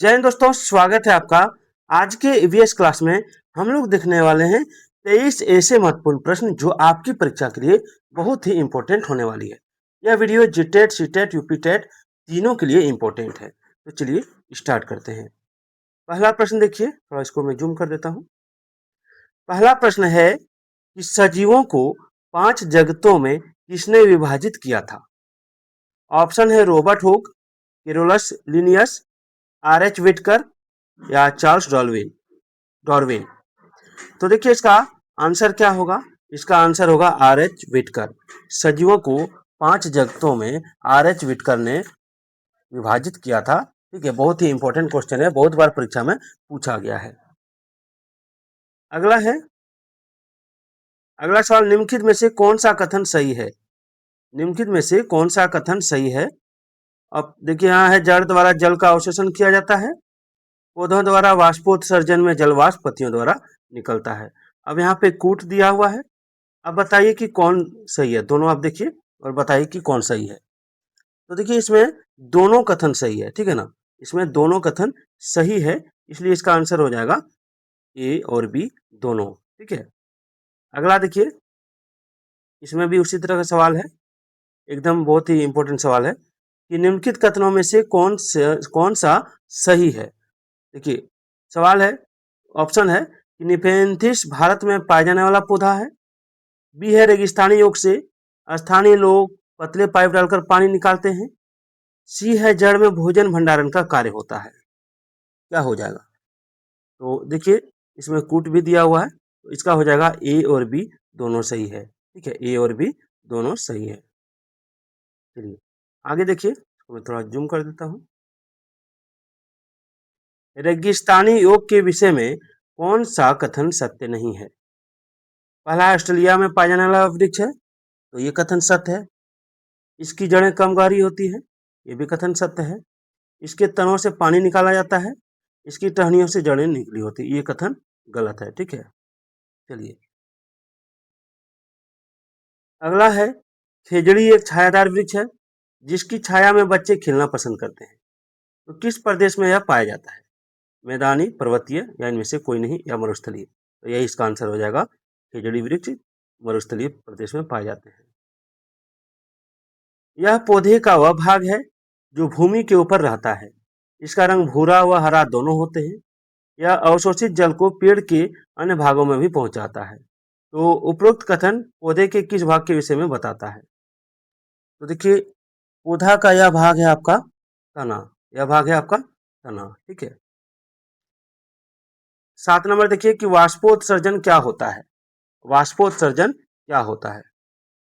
जय हिंद दोस्तों, स्वागत है आपका। आज के ईवीएस क्लास में हम लोग देखने वाले हैं 23 ऐसे महत्वपूर्ण प्रश्न जो आपकी परीक्षा के लिए बहुत ही इंपॉर्टेंट होने वाली है। यह वीडियो जीटेट, सीटेट, यूपीटेट तीनों के लिए इंपॉर्टेंट है। तो चलिए स्टार्ट करते हैं। पहला प्रश्न देखिए, थोड़ा इसको मैं जूम कर देता हूँ। पहला प्रश्न है कि सजीवों को 5 जगतों में किसने विभाजित किया था? ऑप्शन है Robert Hooke, Carolus Linnaeus, RH. व्हिटकर या चार्ल्स डार्विन। तो देखिए इसका आंसर क्या होगा। इसका आंसर होगा आर.एच. व्हिटकर। सजीवों को 5 जगतों में आर.एच. व्हिटकर ने विभाजित किया था। ठीक है, बहुत ही इंपॉर्टेंट क्वेश्चन है, बहुत बार परीक्षा में पूछा गया है। अगला सवाल, निम्नलिखित में से कौन सा कथन सही है? निम्नलिखित में से कौन सा कथन सही है? अब देखिए यहाँ है, जड़ द्वारा जल का अवशोषण किया जाता है, पौधों द्वारा वाष्पोत्सर्जन में जल वाष्प पत्तियों द्वारा निकलता है। अब यहाँ पे कूट दिया हुआ है। अब बताइए कि कौन सही है। दोनों आप देखिए और बताइए कि कौन सही है। तो देखिए इसमें दोनों कथन सही है, ठीक है ना। इसमें दोनों कथन सही है, इसलिए इसका आंसर हो जाएगा ए और बी दोनों। ठीक है, अगला देखिए, इसमें भी उसी तरह का सवाल है, एकदम बहुत ही इंपॉर्टेंट सवाल है कि निम्नलिखित कथनों में से कौन सा सही है। देखिए सवाल है, ऑप्शन है कि निपेंथिस भारत में पाया जाने वाला पौधा है। बी है, रेगिस्तानी योग से स्थानीय लोग पतले पाइप डालकर पानी निकालते हैं। सी है, जड़ में भोजन भंडारण का कार्य होता है। क्या हो जाएगा? तो देखिए इसमें कूट भी दिया हुआ है, तो इसका हो जाएगा ए और बी दोनों सही है। ठीक है, ए और बी दोनों सही है। चलिए आगे देखिए, मैं थोड़ा जूम कर देता हूँ। रेगिस्तानी योग के विषय में कौन सा कथन सत्य नहीं है? पहला, ऑस्ट्रेलिया में पाया जाने वाला वृक्ष है, तो ये कथन सत्य है। इसकी जड़ें कम गहरी होती है, ये भी कथन सत्य है। इसके तनों से पानी निकाला जाता है, इसकी टहनियों से जड़ें निकली होती, ये कथन गलत है। ठीक है, चलिए अगला है, खेजड़ी एक छायादार वृक्ष है जिसकी छाया में बच्चे खेलना पसंद करते हैं। तो किस प्रदेश में यह पाया जाता है? मैदानी, पर्वतीय या इनमें से कोई नहीं, या मरुस्थलीय। तो यही इसका आंसर हो जाएगा, खेजड़ी वृक्ष मरुस्थलीय प्रदेश में पाए जाते हैं। यह पौधे का वह भाग है जो भूमि के ऊपर रहता है। इसका रंग भूरा व हरा दोनों होते हैं। यह अवशोषित जल को पेड़ के अन्य भागों में भी पहुंचाता है। तो उपरोक्त कथन पौधे के किस भाग के विषय में बताता है? तो देखिए पौधा का यह भाग है आपका तना, यह भाग है आपका तना। ठीक है, 7 नंबर देखिए कि वाष्पोत्सर्जन क्या होता है? वाष्पोत्सर्जन क्या होता है?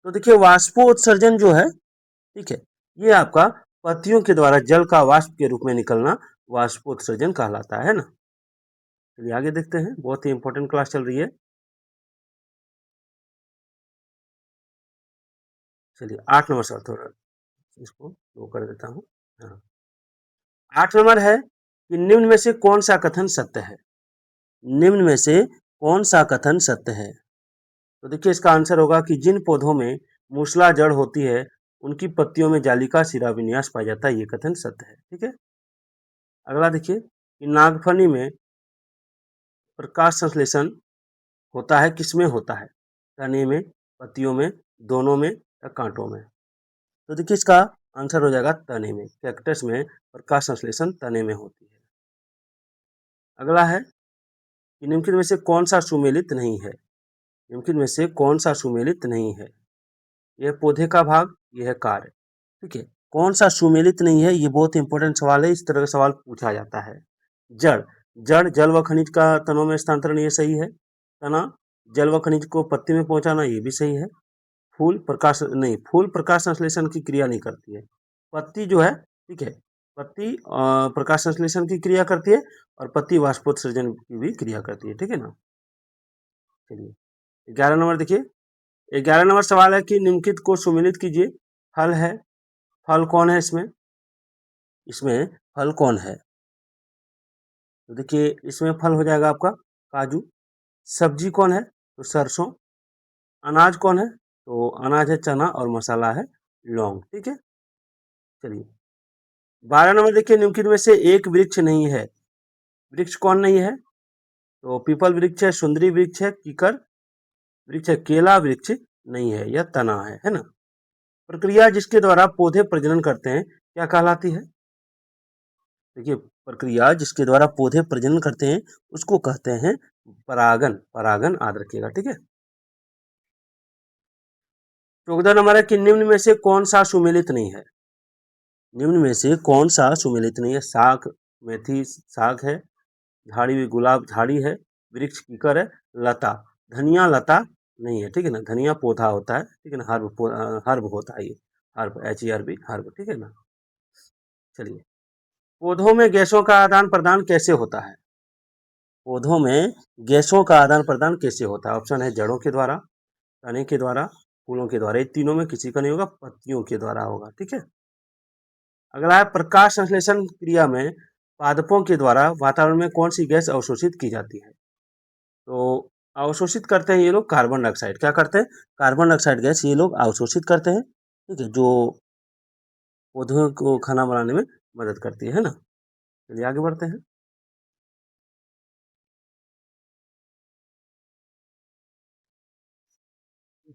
तो देखिए वाष्पोत्सर्जन जो है, ठीक है, ये आपका पत्तियों के द्वारा जल का वाष्प के रूप में निकलना वाष्पोत्सर्जन कहलाता है ना। चलिए आगे देखते हैं, बहुत ही इंपॉर्टेंट क्लास चल रही है। चलिए 8 नंबर सवाल, थोड़ा इसको वो कर देता हूँ। हाँ, 8 नंबर है कि निम्न में से कौन सा कथन सत्य है? निम्न में से कौन सा कथन सत्य है? तो देखिए इसका आंसर होगा कि जिन पौधों में मूसला जड़ होती है उनकी पत्तियों में जालिका शिरा विन्यास पाया जाता है, ये कथन सत्य है। ठीक है, अगला देखिए कि नागफनी में प्रकाश संश्लेषण होता है, किसमें होता है? तने में, पत्तियों में, दोनों में या कांटों में? तो देखिए इसका आंसर हो जाएगा तने में। कैक्टस में प्रकाश संश्लेषण तने में होती है। अगला है कि निम्नलिखित में से कौन सा सुमेलित नहीं है? निम्नलिखित में से कौन सा सुमेलित नहीं है? यह पौधे का भाग, यह है कार्य। ठीक है, कौन सा सुमेलित नहीं है, ये बहुत इंपॉर्टेंट सवाल है, इस तरह का सवाल पूछा जाता है। जड़, जड़ जल व खनिज का तनों में स्थानांतरण, ये सही है। तना, जल व खनिज को पत्ती में पहुंचाना, ये भी सही है। फूल प्रकाश संश्लेषण की क्रिया नहीं करती है। पत्ती जो है, ठीक है, पत्ती प्रकाश संश्लेषण की क्रिया करती है और पत्ती वाष्पोत्सर्जन की भी क्रिया करती है। ठीक है ना। चलिए 11 नंबर देखिए, 11 नंबर सवाल है कि निम्नलिखित को सुमेलित कीजिए। फल है, फल कौन है इसमें? इसमें फल कौन है? तो देखिए इसमें फल हो जाएगा आपका काजू। सब्जी कौन है? तो सरसों। अनाज कौन है? तो अनाज है चना और मसाला है लौंग। ठीक है, चलिए 12 नंबर देखिए, निम्नलिखित में से एक वृक्ष नहीं है। वृक्ष कौन नहीं है? तो पीपल वृक्ष है, सुंदरी वृक्ष है, कीकर वृक्ष है, केला वृक्ष नहीं है, यह तना है ना। प्रक्रिया जिसके द्वारा पौधे प्रजनन करते हैं क्या कहलाती है? देखिए, प्रक्रिया जिसके द्वारा पौधे प्रजनन करते हैं उसको कहते हैं परागन। परागन याद रखिएगा, ठीक है। 14 नंबर है कि निम्न में से कौन सा सुमेलित नहीं है? निम्न में से कौन सा सुमेलित नहीं है? साग मेथी साग है, झाड़ी गुलाब झाड़ी है, वृक्ष कीकर है, लता धनिया लता नहीं है, ठीक है ना। धनिया पौधा होता है, ठीक है ना। हर्ब होता है ये, हर्ब HERB हर्ब, ठीक है ना। चलिए, पौधों में गैसों का आदान प्रदान कैसे होता है? पौधों में गैसों का आदान प्रदान कैसे होता है? ऑप्शन है जड़ों के द्वारा, तने के द्वारा, फूलों के द्वारा। ये तीनों में किसी का नहीं होगा, पत्तियों के द्वारा होगा, ठीक है। अगला है प्रकाश संश्लेषण क्रिया में पादपों के द्वारा वातावरण में कौन सी गैस अवशोषित की जाती है? तो अवशोषित करते हैं ये लोग कार्बन डाइऑक्साइड। क्या करते हैं? कार्बन डाइऑक्साइड गैस ये लोग अवशोषित करते हैं, ठीक है, जो पौधों को खाना बनाने में मदद करती है ना। चलिए आगे बढ़ते हैं।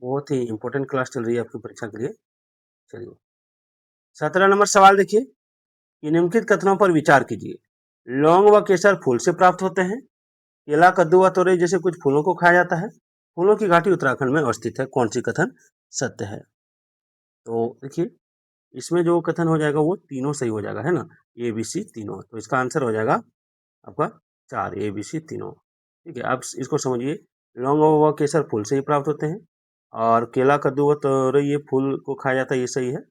बहुत ही इंपॉर्टेंट क्लास चल रही है आपकी परीक्षा के लिए। चलिए, 17 नंबर सवाल देखिए कि निम्नलिखित कथनों पर विचार कीजिए। लौंग व केसर फूल से प्राप्त होते हैं। केला कद्दू व तोरई जैसे कुछ फूलों को खाया जाता है। फूलों की घाटी उत्तराखंड में अवस्थित है। कौन सी कथन सत्य है? तो देखिए, इसमें जो कथन हो जाएगा वो तीनों सही हो जाएगा, है ना। ABC तीनों, तो इसका आंसर हो जाएगा आपका 4, ABC तीनों, ठीक है। आप इसको समझिए, लौंग व केसर फूल से ही प्राप्त होते हैं, और केला कद्दू व तोरई ये फूल को खाया जाता है, ये सही है।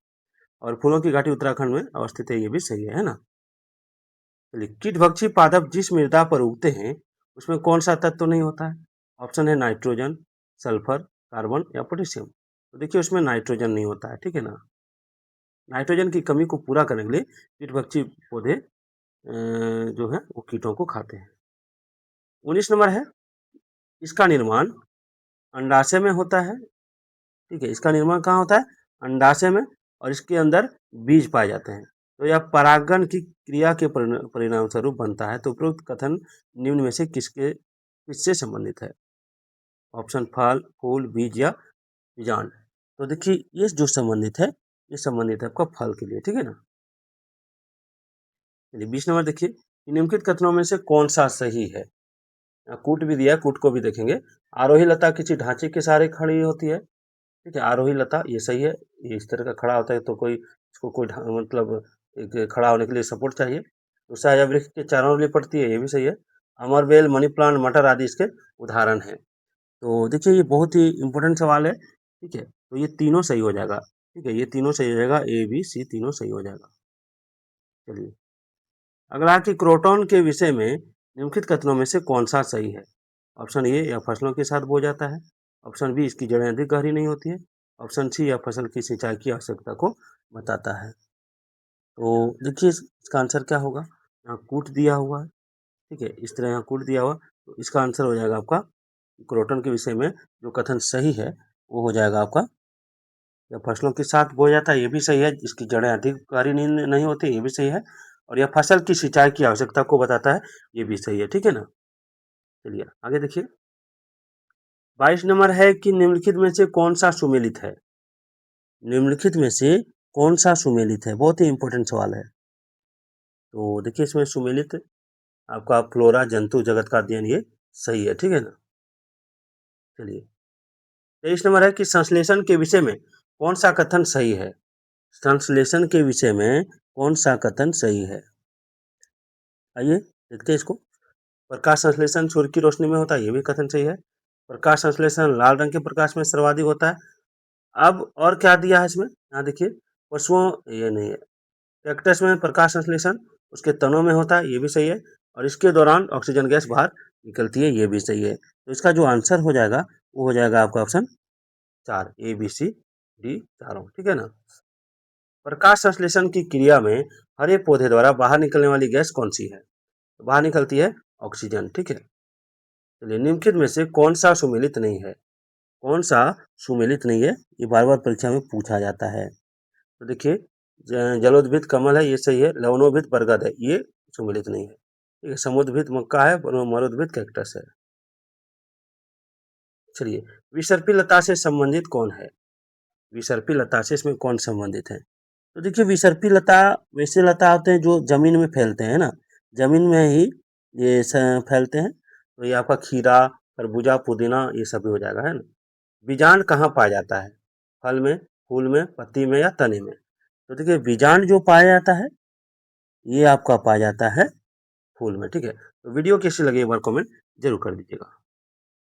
और फूलों की घाटी उत्तराखंड में अवस्थित है, ये भी सही है ना। चलिए, कीटभक्षी पादप जिस मृदा पर उगते हैं उसमें कौन सा तत्व नहीं होता है? ऑप्शन है नाइट्रोजन, सल्फर, कार्बन या पोटेशियम। तो देखिए, उसमें नाइट्रोजन नहीं होता है, ठीक है ना। नाइट्रोजन की कमी को पूरा करने के लिए कीटभक्षी पौधे जो है वो कीटों को खाते हैं। 19 नंबर है, इसका निर्माण अंडाशय में होता है, ठीक है। इसका निर्माण कहाँ होता है? अंडाशय में, और इसके अंदर बीज पाए जाते हैं। तो यह परागण की क्रिया के परिणाम स्वरूप बनता है। तो उपरोक्त कथन निम्न में से किससे संबंधित है? ऑप्शन फल फूल बीज या बीजांड। तो देखिए, ये जो संबंधित है, ये संबंधित है आपका फल के लिए, ठीक है ना। चलिए, 20 नंबर देखिए, निम्नलिखित कथनों में से कौन सा सही है? कूट भी दिया है, कूट को भी देखेंगे। आरोही लता किसी ढांचे के सहारे खड़ी होती है, ठीक है। आरोही लता ये सही है, ये इस तरह का खड़ा होता है, तो कोई इसको कोई मतलब एक खड़ा होने के लिए सपोर्ट चाहिए। दूसरा है वृक्ष के चारों ओर लिपटती है, ये भी सही है। अमरबेल, मनी प्लांट, मटर आदि इसके उदाहरण हैं। तो देखिए, ये बहुत ही इंपॉर्टेंट सवाल है, ठीक है। तो ये तीनों सही हो जाएगा, ठीक है, ये तीनों सही हो जाएगा, ABC तीनों सही हो जाएगा। चलिए, अगला कि क्रोटन के विषय में निम्नलिखित कथनों में से कौन सा सही है? ऑप्शन ए, यह फसलों के साथ बो जाता है। ऑप्शन बी, इसकी जड़ें अधिक गहरी नहीं होती है। ऑप्शन सी, यह फसल की सिंचाई की आवश्यकता को बताता है। तो देखिए, इसका आंसर क्या होगा? यहाँ कूट दिया हुआ है, ठीक है, इस तरह यहाँ कूट दिया हुआ, तो इसका आंसर हो जाएगा आपका क्रोटन के विषय में जो कथन सही है वो हो जाएगा आपका, यह फसलों के साथ बोया जाता है, ये भी सही है। इसकी जड़ें अधिक गहरी नहीं होती, ये भी सही है। और यह फसल की सिंचाई की आवश्यकता को बताता है, ये भी सही है, ठीक है ना। चलिए आगे देखिए, 22 नंबर है कि निम्नलिखित में से कौन सा सुमेलित है? निम्नलिखित में से कौन सा सुमेलित है? बहुत ही इंपॉर्टेंट सवाल है। तो देखिए, इसमें सुमेलित आपका फ्लोरा जंतु जगत का अध्ययन, ये सही है, ठीक है ना। चलिए, 23 नंबर है कि संश्लेषण के विषय में कौन सा कथन सही है? संश्लेषण के विषय में कौन सा कथन सही है? आइए देखते हैं इसको। प्रकाश संश्लेषण सूर्य की रोशनी में होता है, ये भी कथन सही है। प्रकाश संश्लेषण लाल रंग के प्रकाश में सर्वाधिक होता है। अब और क्या दिया है इसमें, यहाँ देखिए, पशुओं, ये नहीं है। कैक्टस में प्रकाश संश्लेषण उसके तनों में होता है, ये भी सही है। और इसके दौरान ऑक्सीजन गैस बाहर निकलती है, ये भी सही है। तो इसका जो आंसर हो जाएगा वो हो जाएगा आपका ऑप्शन 4, ABCD चारों, ठीक है ना। प्रकाश संश्लेषण की क्रिया में हरे पौधे द्वारा बाहर निकलने वाली गैस कौन सी है? तो बाहर निकलती है ऑक्सीजन, ठीक है। चलिए, निम्नलिखित में से कौन सा सुमेलित नहीं है? कौन सा सुमेलित नहीं है, ये बार बार परीक्षा में पूछा जाता है। तो देखिए, जलोद्भिद कमल है, ये सही है। लवणोद्भिद बरगद है, ये सम्मिलित नहीं है। ठीक है, समुद्रभिद मक्का है, मरुद्भिद कैक्टस है। चलिए, विसर्पी लता से संबंधित कौन है? विसर्पी लता से इसमें कौन संबंधित है? तो देखिए, विसर्पी लता वैसे लता होते हैं जो जमीन में फैलते हैं ना, जमीन में ही ये फैलते हैं। तो ये आपका खीरा, खरबूजा, पुदीना, ये सब भी हो जाएगा, है ना। बीजांड कहाँ पाया जाता है? फल में, फूल में, पत्ती में या तने में? तो देखिए, बीजांड जो पाया जाता है ये आपका पाया जाता है फूल में। ठीक है, तो वीडियो कैसी लगी एक बार कमेंट जरूर कर दीजिएगा।